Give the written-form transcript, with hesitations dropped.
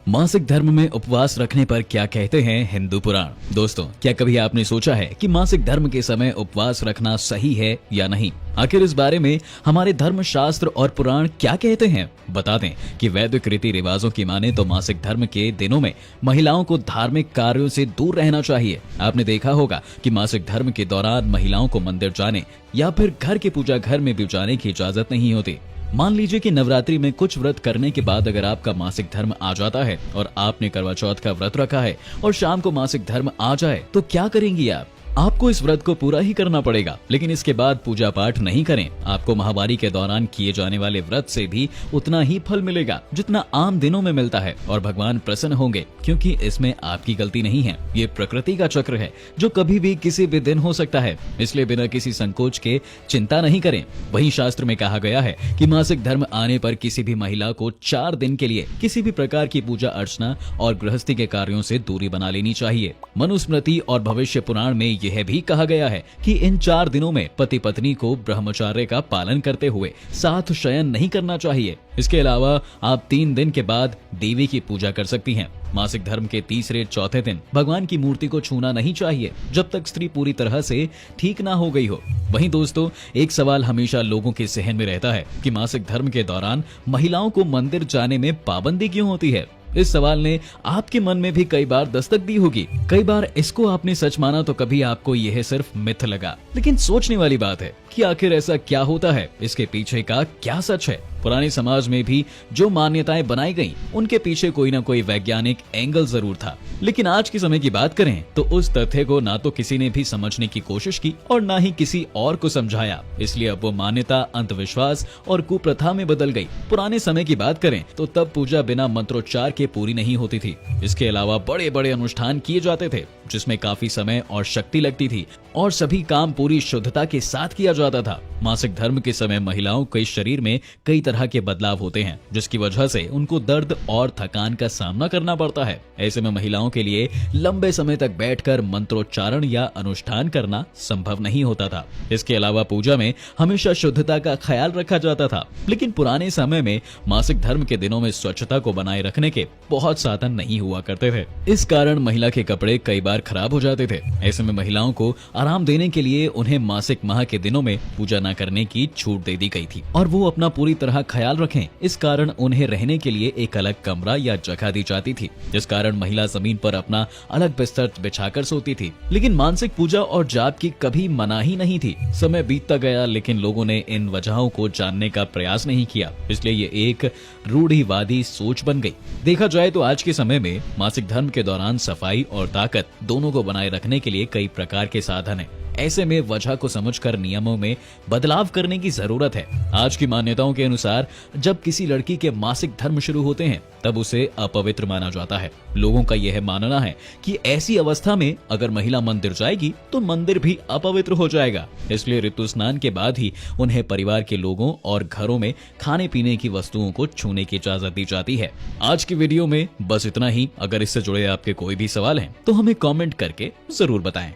मासिक धर्म में उपवास रखने पर क्या कहते हैं हिंदू पुराण। दोस्तों, क्या कभी आपने सोचा है कि मासिक धर्म के समय उपवास रखना सही है या नहीं? आखिर इस बारे में हमारे धर्म शास्त्र और पुराण क्या कहते हैं? बता दें कि वैदिक रीति रिवाजों की माने तो मासिक धर्म के दिनों में महिलाओं को धार्मिक कार्यों से दूर रहना चाहिए। आपने देखा होगा कि मासिक धर्म के दौरान महिलाओं को मंदिर जाने या फिर घर के पूजा घर में भी जाने की इजाजत नहीं होती। मान लीजिए कि नवरात्रि में कुछ व्रत करने के बाद अगर आपका मासिक धर्म आ जाता है और आपने करवा चौथ का व्रत रखा है और शाम को मासिक धर्म आ जाए तो क्या करेंगी आप? आपको इस व्रत को पूरा ही करना पड़ेगा, लेकिन इसके बाद पूजा पाठ नहीं करें। आपको माहवारी के दौरान किए जाने वाले व्रत से भी उतना ही फल मिलेगा जितना आम दिनों में मिलता है और भगवान प्रसन्न होंगे, क्योंकि इसमें आपकी गलती नहीं है। ये प्रकृति का चक्र है जो कभी भी किसी भी दिन हो सकता है, इसलिए बिना किसी संकोच के चिंता नहीं करें। वहीं शास्त्र में कहा गया है कि मासिक धर्म आने पर किसी भी महिला को 4 दिन के लिए किसी भी प्रकार की पूजा अर्चना और गृहस्थी के कार्यों से दूरी बना लेनी चाहिए। मनुस्मृति और भविष्य पुराण में यह भी कहा गया है कि इन 4 दिनों में पति पत्नी को ब्रह्मचर्य का पालन करते हुए साथ शयन नहीं करना चाहिए। इसके अलावा आप 3 दिन के बाद देवी की पूजा कर सकती हैं। मासिक धर्म के तीसरे चौथे दिन भगवान की मूर्ति को छूना नहीं चाहिए जब तक स्त्री पूरी तरह से ठीक ना हो गई हो। वहीं दोस्तों, एक सवाल हमेशा लोगों के जहन में रहता है कि मासिक धर्म के दौरान महिलाओं को मंदिर जाने में पाबंदी क्यों होती है। इस सवाल ने आपके मन में भी कई बार दस्तक दी होगी। कई बार इसको आपने सच माना तो कभी आपको यह सिर्फ मिथ लगा। लेकिन सोचने वाली बात है कि आखिर ऐसा क्या होता है, इसके पीछे का क्या सच है। पुराने समाज में भी जो मान्यताएं बनाई गईं, उनके पीछे कोई ना कोई वैज्ञानिक एंगल जरूर था। लेकिन आज के समय की बात करें तो उस तथ्य को ना तो किसी ने भी समझने की कोशिश की और ना ही किसी और को समझाया। इसलिए अब वो मान्यता अंधविश्वास और कुप्रथा में बदल गई। पुराने समय की बात करें तो तब पूजा बिना मंत्रोच्चार के पूरी नहीं होती थी। इसके अलावा बड़े बड़े अनुष्ठान किए जाते थे जिसमें काफी समय और शक्ति लगती थी और सभी काम पूरी शुद्धता के साथ किया जाता था। मासिक धर्म के समय महिलाओं के शरीर में कई तरह के बदलाव होते हैं, जिसकी वजह से उनको दर्द और थकान का सामना करना पड़ता है। ऐसे में महिलाओं के लिए लंबे समय तक बैठकर मंत्रोच्चारण या अनुष्ठान करना संभव नहीं होता था। इसके अलावा पूजा में हमेशा शुद्धता का ख्याल रखा जाता था। लेकिन पुराने समय में मासिक धर्म के दिनों में स्वच्छता को बनाए रखने के बहुत साधन नहीं हुआ करते थे। इस कारण महिला के कपड़े कई बार खराब हो जाते थे। ऐसे में महिलाओं को आराम देने के लिए उन्हें मासिक माह के दिनों में पूजा न करने की छूट दे दी गई थी और वो अपना पूरी तरह ख्याल रखें। इस कारण उन्हें रहने के लिए एक अलग कमरा या जगह दी जाती थी, जिस कारण महिला जमीन पर अपना अलग बिस्तर बिछाकर सोती थी। लेकिन मानसिक पूजा और जाप की कभी मनाही नहीं थी। समय बीतता गया, लेकिन लोगों ने इन वजहों को जानने का प्रयास नहीं किया, इसलिए ये एक रूढ़िवादी सोच बन गई। देखा जाए तो आज के समय में मासिक धर्म के दौरान सफाई और ताकत दोनों को बनाए रखने के लिए कई प्रकार के साधन हैं। ऐसे में वजह को समझकर नियमों में बदलाव करने की जरूरत है। आज की मान्यताओं के अनुसार जब किसी लड़की के मासिक धर्म शुरू होते हैं तब उसे अपवित्र माना जाता है। लोगों का यह मानना है कि ऐसी अवस्था में अगर महिला मंदिर जाएगी तो मंदिर भी अपवित्र हो जाएगा। इसलिए ऋतु स्नान के बाद ही उन्हें परिवार के लोगों और घरों में खाने पीने की वस्तुओं को छूने की इजाजत दी जाती है। आज की वीडियो में बस इतना ही। अगर इससे जुड़े आपके कोई भी सवाल हैं तो हमें कमेंट करके जरूर बताएं।